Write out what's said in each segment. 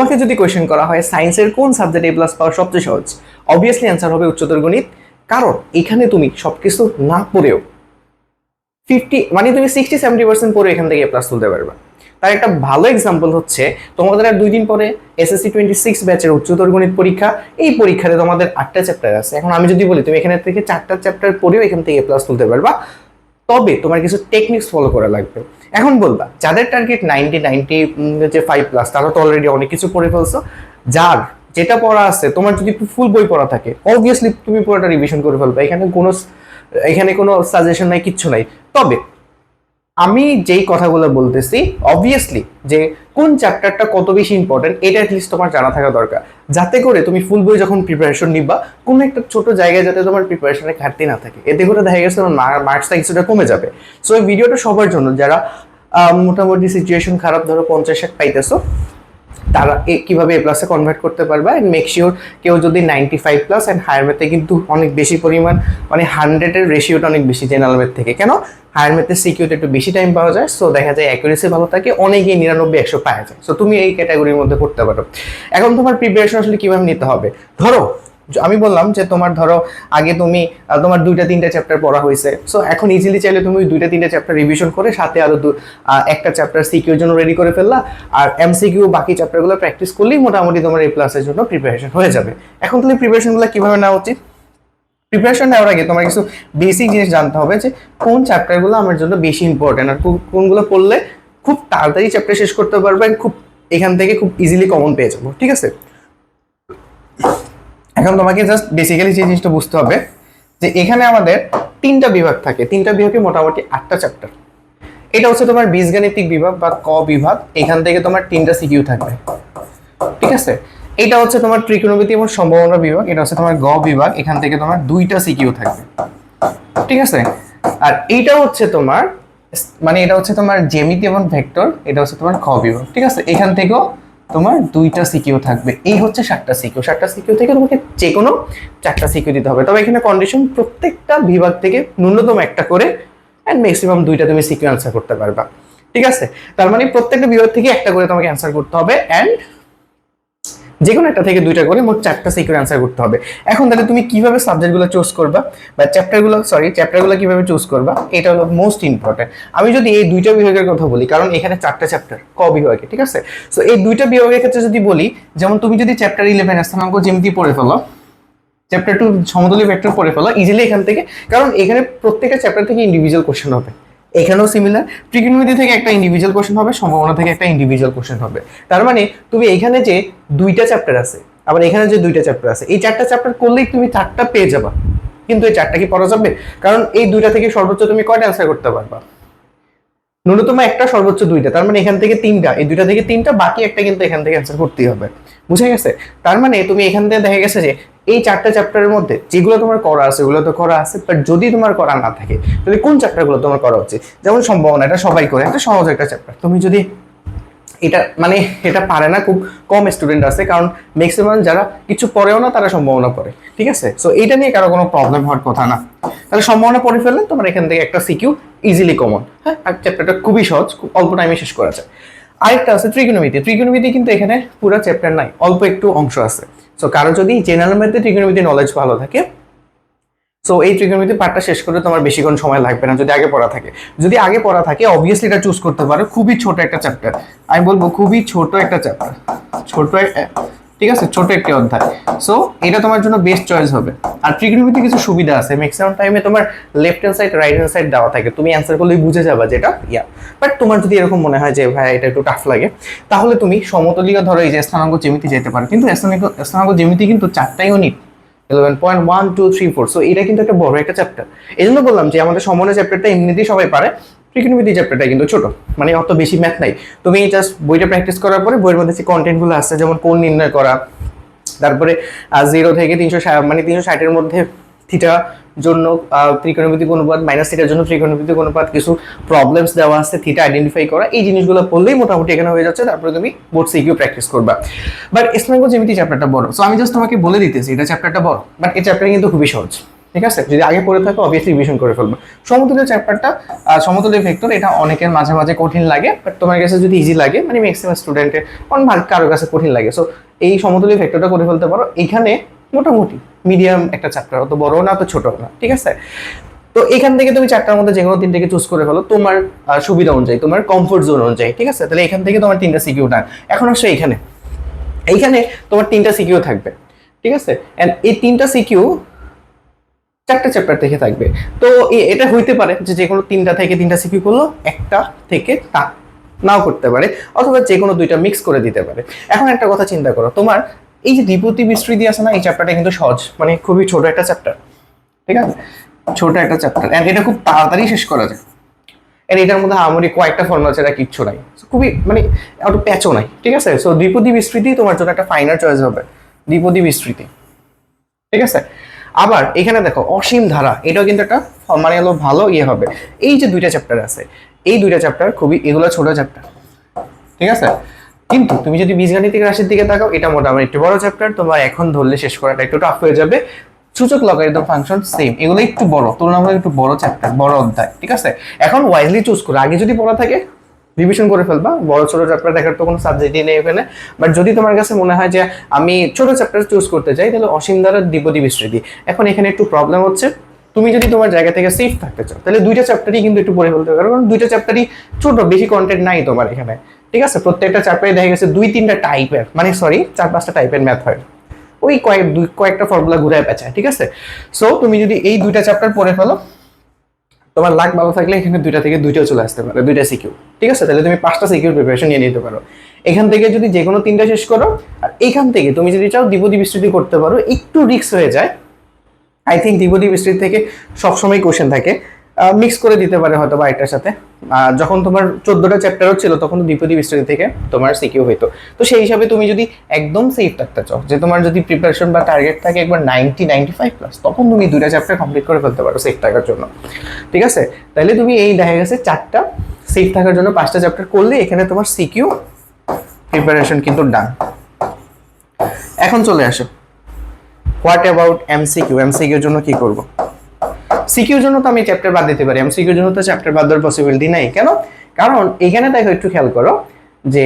তোমাকে যদি কোয়েশ্চেন করা হয় সায়েন্সের কোন সাবজেক্ট এ প্লাস পাওয়া সবচেয়ে সহজ, অবভিয়াসলি অ্যান্সার হবে উচ্চতর গণিত। কারণ এখানে তুমি সবকিছু না পড়েও 50 মানে তুমি 60-70% পড়ে এখান থেকে এ প্লাস তুলতে পারবা। তার একটা ভালো এক্সাম্পল হচ্ছে তোমাদের আর 2 দিন পরে এসএসসি 26 ব্যাচের উচ্চতর গণিত পরীক্ষা। এই পরীক্ষাতে তোমাদের 8টা চ্যাপ্টার আছে। এখন আমি যদি বলি তুমি এখানে থেকে 4টা চ্যাপ্টার পড়েও এখান থেকে এ প্লাস তুলতে পারবা, তবে তোমার কিছু টেকনিক্স ফলো করা লাগবে। এখন বলবা যাদের টার্গেট 95+, তারা তো অলরেডি অনেক কিছু পড়ে ফেলছো। যার যেটা পড়া আছে, তোমার যদি ফুল বই পড়া থাকে অবভিয়াসলি তুমি পুরোটা রিভিশন করে ফেলবে। এখানে কোনো সাজেশন নাই, কিচ্ছু নাই। তবে আমি যেই কথাগুলো বলতেছি অবভিয়াসলি যে কোন চ্যাপ্টারটা কত বেশি ইম্পর্টেন্ট এটা অ্যাটলিস্ট তোমার জানা থাকা দরকার, যাতে করে তুমি ফুল বই যখন প্রিপারেশন নিবা কোনো একটা ছোট জায়গায় যাতে তোমার প্রিপারেশনে ঘাটতি না থাকে। এতে করে দেখা গেছে তোমার মার্কসটা কিছুটা কমে যাবে। সো এই ভিডিওটা সবার জন্য, যারা মোটামুটি সিচুয়েশন খারাপ, ধরো 50 পাইতেছো, তারা কিভাবে এ প্লাসে কনভার্ট করতে পারবে। অ্যান্ড মেক শিওর কেউ যদি 95+ অ্যান্ড হায়ার ম্যাথে কিন্তু অনেক বেশি পরিমাণ, মানে 100-এর রেশিওটা অনেক বেশি জেনারেল ম্যাথ থেকে। কেন হায়ার ম্যাথে সিকিউতে একটু বেশি টাইম পাওয়া যায়, সো দেখা যায় অ্যাকুরেসি ভালো থাকে, অনেকেই 99-100 পাওয়া যায়। সো তুমি এই ক্যাটাগরির মধ্যে পড়তে পারো। এখন তোমার প্রিপারেশন আসলে কিভাবে নিতে হবে, ধরো আমি বললাম যে তোমার ধরো আগে তুমি তোমার 2-3টা চ্যাপ্টার পড়া হয়েছে, সো এখন ইজিলি চাইলে তুমি 2-3টা চ্যাপ্টার রিভিশন করে সাথে আরো একটা চ্যাপ্টার সিকিউর জন্য রেডি করে ফেললা, আর এমসিকিউ বাকি চ্যাপ্টারগুলো প্র্যাকটিস করলেই মোটামুটি তোমার এই প্লাসের জন্য প্রিপারেশন হয়ে যাবে। এখন তুমি প্রিপারেশনগুলো কিভাবে নেওয়া উচিত? প্রিপারেশন নেওয়ার আগে তোমার কিছু বেসিক জিনিস জানতে হবে যে কোন চ্যাপ্টারগুলো আমার জন্য বেশি ইম্পর্টেন্ট, আর কোনগুলো পড়লে খুব তাড়াতাড়ি চ্যাপ্টার শেষ করতে পারবে, খুব এখান থেকে খুব ইজিলি কমন পেয়ে যাবো। ঠিক আছে, এখন তোমাকে জাস্ট বেসিক্যালি যে জিনিসটা বুঝতে হবে যে এখানে আমাদের 3টা বিভাগ থাকে, 3টা বিভাগে মোটামুটি 8টা চ্যাপ্টার। এটা হচ্ছে তোমার বীজগাণিতিক বিভাগ বা ক বিভাগ, এখান থেকে তোমার 3টা সিকিউ থাকবে। ঠিক আছে, এটা হচ্ছে তোমার ত্রিকোণমিতি এবং সম্ভাবনা বিভাগ, এটা হচ্ছে তোমার গ বিভাগ, এখান থেকে তোমার 2টা সিকিউ থাকবে। ঠিক আছে, আর এইটা হচ্ছে তোমার মানে এটা হচ্ছে তোমার জ্যামিতি এবং ভেক্টর, এটা হচ্ছে তোমার খ বিভাগ। ঠিক আছে, এখান থেকেও তোমার 2টা সিকিউ থাকবে। এই হচ্ছে 7টা সিকিউ। 7টা সিকিউ থেকে তোমাকে যে কোনো 4টা সিকিউ দিতে হবে। তবে এখানে কন্ডিশন প্রত্যেকটা বিভাগ থেকে ন্যূনতম একটা করে এন্ড ম্যাক্সিমাম 2টা তুমি সিকিউ অ্যান্সার করতে পারবা। ঠিক আছে, তার মানে প্রত্যেকটা বিভাগ থেকে একটা করে তোমাকে অ্যান্সার করতে হবে, এন্ড যে কোনো একটা থেকে 2টা করে মোট 4টা সিকিউর অ্যান্সার করতে হবে। এখন তাহলে তুমি কিভাবে সাবজেক্টগুলো চুজ করবা বা চ্যাপ্টারগুলো কিভাবে চুজ করবা, এটা হলো মোস্ট ইম্পর্টেন্ট। আমি যদি এই 2টা বিভাগের কথা বলি, কারণ এখানে 4টা চ্যাপ্টার ক বিভাগে। ঠিক আছে, সো এই 2টা বিভাগের ক্ষেত্রে যদি বলি, যেমন তুমি যদি চ্যাপ্টার 11 স্থানাঙ্ক জ্যামিতি পড়ে ফেলো, চ্যাপ্টার 2 সমতলীয় ভেক্টর পড়ে ফেলো ইজিলি এখান থেকে, কারণ এখানে প্রত্যেকটা চ্যাপ্টার থেকে ইন্ডিভিজুয়াল কোশ্চেন হবে। এখানেও সিমিলার, ত্রিকোণমিতি থেকে একটা ইন্ডিভিজুয়াল কোশ্চেন হবে, সম্ভাবনা থেকে একটা ইন্ডিভিজুয়াল কোশ্চেন হবে। তার মানে তুমি এখানে যে 2টা চ্যাপ্টার আছে, আবার এখানে যে 2টা চ্যাপ্টার আছে, এই 4টা চ্যাপ্টার করলেই তুমি 4টা পেয়ে যাবা। কিন্তু এই 4টা কি পড়া যাবে? কারণ এই 2টা থেকে সর্বোচ্চ তুমি কয়টা অ্যান্সার করতে পারবা? ন্যূনতম একটা, সর্বোচ্চ 2টা। তার মানে এখান থেকে 3টা, এই 2টা থেকে 3টা, বাকি একটা কিন্তু এখান থেকে অ্যান্সার করতেই হবে। বুঝে গেছে? তার মানে তুমি এখান থেকে দেখা গেছে যে এই 4টা চ্যাপ্টারের মধ্যে যেগুলো তোমার করা আছে ওগুলো তো করা আছে, বাট যদি তোমার করা না থাকে তাহলে কোন চ্যাপ্টারগুলো তোমার করা উচিত? যেমন সম্ভাবনা, এটা সবাই করে, একটা সহজ একটা চ্যাপ্টার। তুমি যদি এটা পারে না, খুব কম স্টুডেন্ট আছে, কারণ ম্যাক্সিমাম যারা কিছু পড়েও না তারা সম্ভাবনা পড়ে। ঠিক আছে, সো এইটা নিয়ে কারো কোনো প্রবলেম হওয়ার কথা না। তাহলে সম্ভাবনা পড়ে ফেললে তোমার এখান থেকে একটা সিকিউ ইজিলি কমন। হ্যাঁ, আর চ্যাপ্টারটা খুবই সহজ, খুব অল্প টাইমে শেষ করা যায়। আরেকটা আছে ত্রিকোণমিতি। ত্রিকোণমিতি কিন্তু এখানে পুরো চ্যাপ্টার নাই, অল্প একটু অংশ আছে। সো কারো যদি জেনারেল ম্যাথে ত্রিকোণমিতি নলেজ ভালো থাকে, সো এই ত্রিকোণমিতি পার্টটা শেষ করে তোমার বেশিক্ষণ সময় লাগবে না যদি আগে পড়া থাকে। যদি আগে পড়া থাকে অবভিয়াসলি এটা চুজ করতে পারো, খুবই ছোট একটা চ্যাপ্টার। আমি বলবো খুবই ছোট একটা চ্যাপ্টার, ঠিক আছে, ছোট একটি অধ্যায়। সো এটা তোমার জন্য বেস্ট চয়েস হবে। আর ত্রিকোণমিতি কিছু সুবিধা আছে, ম্যাক্সিমাম টাইমে তোমার left hand side right hand side দেওয়া থাকে, তুমি অ্যান্সার করলেই বুঝে যাবা যেটা বাট তোমার যদি এরকম মনে হয় যে ভাই এটা একটু টাফ লাগে, তাহলে তুমি সমতলীয় ধরো এই যে স্থানাঙ্ক জ্যামিতি যেতে পারো। কিন্তু স্থানাঙ্ক জ্যামিতি কিন্তু 4টা ইউনিট, 11.1, 2, 3, 4। সো এটা কিন্তু একটা বড় একটা চ্যাপ্টার। এই জন্য বললাম যে আমাদের সম্ভাবনা চ্যাপ্টারটা এমনিতেই সবাই পারে, ত্রিকোণমিতি চ্যাপ্টারটা কিন্তু ছোট, মানে অত বেশি ম্যাথ নাই। তুমি জাস্ট বইটা প্র্যাকটিস করার পরে বইয়ের মধ্যে যে কন্টেন্টগুলো আছে, যেমন কোণ নির্ণয় করা, তারপরে 0 থেকে 360 মানে 360-এর মধ্যে থিটা জন্য ত্রিকোণমিতিক অনুপাত, মাইনাস থিটার জন্য ত্রিকোণমিতিক অনুপাত, কিছু প্রবলেমস দেওয়া আছে, থিটা আইডেন্টিফাই করা, এই জিনিসগুলো পড়লেই মোটামুটি এখানে হয়ে যাচ্ছে। তারপরে তুমি বোর্ড সিকিউ প্র্যাকটিস করবা। বাট স্থানাঙ্ক জ্যামিতি চ্যাপ্টারটা বড়, সো আমি জাস্ট তোমাকে বলে দিতেছি এটা চ্যাপ্টারটা বড়, বাট এই চ্যাপ্টার কিন্তু খুবই সহজ। ঠিক আছে, যদি আগে পড়ে থাকো অবভিয়াসলি রিভিশন করে ফেলবো। সমতুল্য চ্যাপ্টারটা, সমতুল্য ভেক্টর, এটা অনেকের মাঝে মাঝে কঠিন লাগে, বাট তোমার কাছে যদি ইজি লাগে, মানে ম্যাক্সিমাম স্টুডেন্টের অনেক ভাগ কারোর কাছে কঠিন লাগে, সো এই সমতুল্য ভেক্টরটা করে ফেলতে পারো। এখানে মোটামুটি মিডিয়াম একটা চ্যাপ্টার, অত বড় না তো ছোট না, ঠিক আছে। তো এখান থেকে তুমি চারটার মধ্যে যে কোনো তিনটাকে চুজ করে ফেলো তোমার সুবিধা অনুযায়ী, তোমার কমফোর্ট জোন অনুযায়ী, ঠিক আছে। তাহলে এখান থেকে তোমার তিনটা সিকিউ না, এখন আসো এইখানে, এইখানে তোমার তিনটা সিকিউ থাকবে, ঠিক আছে। এন্ড এই তিনটা সিকিউ চারটা চ্যাপ্টার থেকে থাকবে। তো এটা হইতে পারে যে কোনো তিনটা থেকে তিনটা সিকিউ করলো, একটা থেকে তা নাও করতে পারে, অথবা যে কোনো দুইটা মিক্স করে দিতে পারে। এখন একটা কথা চিন্তা করো, তোমার এই যে দ্বিপদী বিস্তৃতি আছে না, এই চ্যাপ্টারটা কিন্তু সহজ, মানে খুবই ছোট একটা চ্যাপ্টার, ঠিক আছে, ছোট একটা চ্যাপ্টার, এন্ড এটা খুব তাড়াতাড়ি শেষ করা যায়। এর এটার মধ্যে আমারই কয়েকটা ফর্মুলা ছাড়া কিচ্ছু নাই, খুবই মানে একটু প্যাচও নাই, ঠিক আছে। সো দ্বিপদী বিস্তৃতি তোমার জন্য একটা ফাইনাল চয়েস হবে, দ্বিপদী বিস্তৃতি, ঠিক আছে। আবার এখানে দেখো অসীম ধারা, এটাও কিন্তু একটা মানে হলো ভালো ইয়ে হবে। এই যে দুইটা চ্যাপ্টার আছে, এই দুইটা চ্যাপ্টার খুবই, এগুলো ছোট চ্যাপ্টার, ঠিক আছে। কিন্তু তুমি যদি বীজগাণিতিক রাশির দিকে তাকাও, এটা মোটামুটি একটু বড় চ্যাপ্টার, তোমার এখন ধরলে শেষ করাটা একটু টাফ হয়ে যাবে। সূচক লগারিদম ফাংশন সেম, এগুলো একটু বড়, তুলনামূলক একটু বড় চ্যাপ্টার, বড় অধ্যায়, ঠিক আছে। এখন ওয়াইজলি চুজ করো, আগে যদি পড়া থাকে রিভিশন করে ফেলবা, বড় ছোট চ্যাপ্টার দেখার তো কোনো সাবজেক্টই নেই এখানে। বাট যদি তোমার কাছে মনে হয় যে আমি ছোট চ্যাপ্টার চুজ করতে চাই, তাহলে অসীম দ্বারা দ্বিপদী বিস্তৃতি। এখন এখানে একটু প্রবলেম হচ্ছে, তুমি যদি তোমার জায়গা থেকে সেফ থাকতে চাও, তাহলে দুইটা চ্যাপ্টারই কিন্তু একটু পড়ে ফেলতে পারো, কারণ দুইটা চ্যাপ্টারই ছোট, বেশি কন্টেন্ট নাই তোমার এখানে, ঠিক আছে। প্রত্যেকটা চ্যাপ্টারে দেখা গেছে দুই তিনটা টাইপের, মানে সরি 4-5টা টাইপের ম্যাথ হয়, ওই কয়েকটা ফর্মুলা ঘুরায় পেঁচায়, ঠিক আছে। সো তুমি যদি এই দুইটা চ্যাপ্টার পড়ে ফেলো, তোমার লাক ভালো থাকলে এখানে দুইটা থেকে দুইটাও চলে আসতে পারে, দুইটা সিকিউ, ঠিক আছে। তাহলে তুমি 5টা সিকিউর প্রিপারেশন নিয়ে নিতে পারো। এখান থেকে যদি যে কোনো তিনটা শেষ করো, আর এখান থেকে তুমি যদি চাও দ্বিপদী বিস্তৃতি করতে পারো, একটু রিস্ক হয়ে যায়। আই থিঙ্ক দ্বিপদী বিস্তৃতি থেকে সবসময় কোশ্চেন থাকে, মিক্স করে দিতে পারে হয়তো বা এটার সাথে। যখন তোমার 14টা চ্যাপ্টারও ছিল, তখন দ্বিপদী বিস্তৃতি থেকে তোমার সিকিউ হইতো। তো সেই হিসাবে তুমি যদি একদম সেফ থাকতে চাও, যে তোমার যদি প্রিপারেশন বা টার্গেট থাকে একবার 90-95+, তখন তুমি দুইটা চ্যাপ্টার কমপ্লিট করে ফেলতে পারো সেফ থাকার জন্য, ঠিক আছে। তাহলে তুমি এই দেখা গেছে 4টা, সেফ থাকার জন্য 5টা চ্যাপ্টার করলে এখানে তোমার সিকিউ প্রিপারেশন কিন্তু ডান। এখন চলে আসো, হোয়াট অ্যাবাউট এমসিকিউ? এমসিকিউর জন্য কি করব? সিকিউর জন্য তো আমি চ্যাপ্টার বাদ দিতে পারি, এমসিকিউর জন্য তো চ্যাপ্টার বাদ দেওয়ার পসিবিলিটি নাই। কেন? কারণ এখানে দেখো, একটু খেয়াল করো যে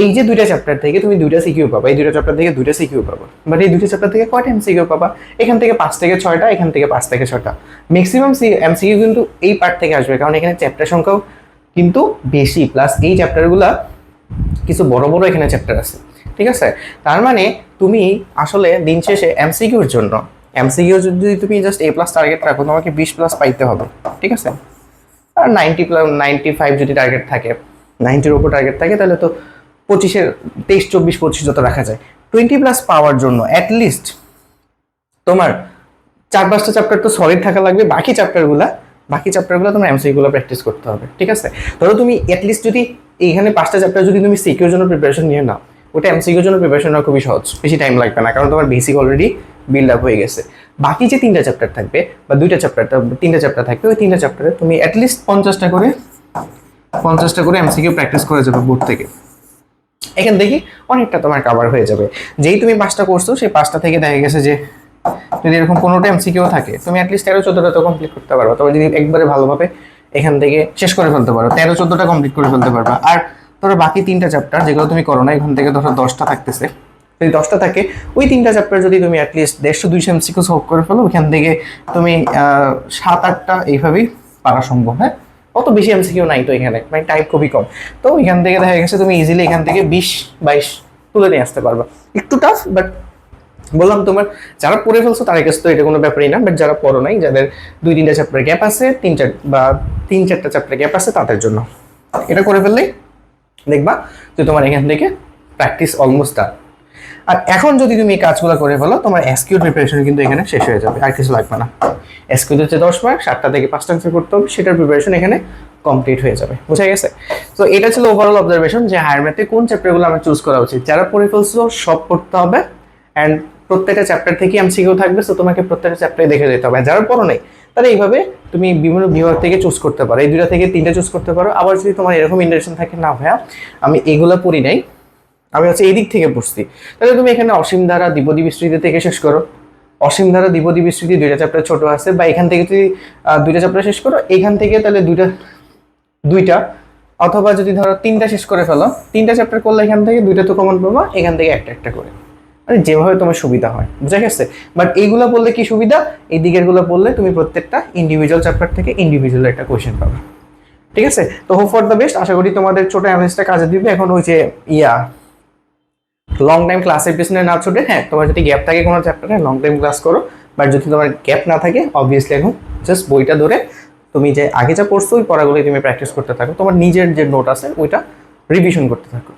এই যে দুইটা চ্যাপ্টার থেকে তুমি দুইটা সিকিউ পাবা, এই দুইটা চ্যাপ্টার থেকে দুইটা সিকিউ পাবা, বাট এই দুইটা চ্যাপ্টার থেকে কয়টা এমসিকিউ পাবা? এখান থেকে 5 থেকে 6টা, এখান থেকে 5 থেকে 6টা। ম্যাক্সিমাম এমসিকিউ কিন্তু এই পার্ট থেকে আসবে, কারণ এখানে চ্যাপ্টার সংখ্যাও কিন্তু বেশি, প্লাস এই চ্যাপ্টারগুলা কিছু বড় বড় এখানে চ্যাপ্টার আছে, ঠিক আছে। তার মানে তুমি আসলে দিন শেষে এমসিকিউর জন্য, এমসিকিউ যদি তুমি জাস্ট A+ টার্গেট রাখো, তোমাকে 20+ পাইতে হবে, ঠিক আছে। আর 90+95 যদি টার্গেট থাকে, 90-র উপর টার্গেট থাকে, তাহলে তো 25-এর 23, 24, 25 যত রাখা যায়, 20+ পাওয়ার জন্য অ্যাটলিস্ট তোমার 4-5টা চ্যাপ্টার তো সলিড থাকা লাগবে। বাকি চ্যাপ্টারগুলো তোমার এমসিকিউগুলো প্র্যাকটিস করতে হবে, ঠিক আছে। ধরো তুমি অ্যাটলিস্ট যদি এইখানে 5টা চ্যাপ্টার যদি তুমি সিকিউর জন্য প্রিপারেশন নিয়ে নাও, ওটা এমসিকিউর জন্য প্রিপারেশন নেওয়া খুবই সহজ, বেশি টাইম লাগবে না, কারণ তোমার বেসিক অলরেডি বিল্ড আপ হয়ে গেছে। বাকি যে 3টা চ্যাপ্টার থাকবে, বা 2টা চ্যাপ্টার, 3টা চ্যাপ্টার থাকবে, ওই 3টা চ্যাপ্টারে তুমি অ্যাটলিস্ট 50টা করে এমসিকিউ প্র্যাকটিস করে যাবে বোর্ড থেকে। এখান থেকে অনেকটা তোমার কভার হয়ে যাবে। যেই তুমি 5টা করছো, সেই 5টা থেকে দেখা গেছে যে যদি এরকম কোনোটা এমসিকিউ থাকে, তুমি অ্যাটলিস্ট 13-14টা তো কমপ্লিট করতে পারবে। তবে যদি একবারে ভালোভাবে এখান থেকে শেষ করে ফেলতে পারো, 13-14টা কমপ্লিট করে ফেলতে পারবা। আর ধরো বাকি 3টা চ্যাপ্টার যেগুলো তুমি করো না, এখান থেকে ধরো 10টা থাকতেছে, যদি 10টা থাকে, ওই 3টা চ্যাপ্টার যদি তুমি অ্যাটলিস্ট 150-200 এমসিকিউ সলভ করে ফেলো, ওইখান থেকে তুমি 7-8টা এইভাবেই পারা সম্ভব। হ্যাঁ, অত বেশি এমসিকিউ নাই তো এখানে, মানে টাইপ খুবই কম। তো এখান থেকে দেখা গেছে তুমি ইজিলি এখান থেকে 20-22 তুলে নিয়ে আসতে পারবা। একটু টাফ, বাট বললাম তোমার যারা পড়ে ফেলছো তাদের কাছে তো এটা কোনো ব্যাপারই না, বাট যারা পড়ো নাই, যাদের 2-3টা চ্যাপ্টার গ্যাপ আছে, 3-4টা চ্যাপ্টার গ্যাপ আছে, তাদের জন্য এটা করে ফেললেই দেখবা যে তোমার এখান থেকে প্র্যাকটিস অলমোস্ট ডান। আর এখন যদি তুমি এই কাজগুলো করে ফেলো, তোমার এসকিউ প্রিপারেশন কিন্তু এখানে শেষ হয়ে যাবে, আর কিছু লাগবে না। এসকিউ হচ্ছে 10 মার্ক, 7টা থেকে 5টা আনসার করতে হবে, সেটার প্রিপারেশন এখানে কমপ্লিট হয়ে যাবে। বুঝা গেছে? তো এটা ছিল ওভারঅল অবজারভেশন যে হায়ার ম্যাথে কোন চ্যাপ্টারগুলো আমার চুজ করা উচিত। যারা পড়ে ফেলছো সব পড়তে হবে, অ্যান্ড প্রত্যেকটা চ্যাপ্টার থেকে এমসিকিউ থাকবে, সো তোমাকে প্রত্যেকটা চ্যাপ্টারে দেখে যেতে হবে। যারা পড়ো নাই, তাহলে এইভাবে তুমি বিভিন্ন বিভাগ থেকে চুজ করতে পারো, এই 2টা থেকে 3টা চুজ করতে পারো। আবার যদি তোমার এরকম ইন্টারেস্ট থাকে, না ভাইয়া আমি এগুলো পড়ি নাই, আমি হচ্ছে এই দিক থেকে পড়ছি, তাহলে তুমি এখানে অসীম ধারা, দ্বিপদী বিস্তৃতি থেকে শেষ করো, অসীম ধারা দ্বিপদী বিস্তৃতি 2টা চ্যাপ্টার ছোট আছে, বা এখান থেকে যদি 2টা চ্যাপ্টার শেষ করো এখান থেকে তাহলে দুইটা অথবা যদি ধরো 3টা শেষ করে ফেলো, 3টা চ্যাপ্টার করলে এখান থেকে 2টা তো কমন পাবা, এখান থেকে একটা একটা করে, মানে যেভাবে তোমার সুবিধা হয়, বুঝা গেছে? বাট এইগুলো পড়লে কি সুবিধা, এই দিকের গুলো পড়লে তুমি প্রত্যেকটা ইন্ডিভিজুয়াল চ্যাপ্টার থেকে ইন্ডিভিজুয়াল একটা কোয়েশ্চেন পাবে। ঠিক আছে, তো হোপ ফর দ্য বেস্ট। আশা করি তোমাদের ছোট অ্যানালিসিসটা কাজে দিবে। এখন ওই যে লং টাইম ক্লাসের পিছনে না ছুটে, হ্যাঁ তোমার যদি গ্যাপ থাকে কোনো চ্যাপ্টারে লং টাইম ক্লাস করো, বাট যদি তোমার গ্যাপ না থাকে অবভিয়াসলি এখন জাস্ট বইটা ধরে তুমি যে আগে যা পড়ছো ওই পড়াগুলোই তুমি প্র্যাকটিস করতে থাকো, তোমার নিজের যে নোট আছে ওইটা রিভিশন করতে থাকো।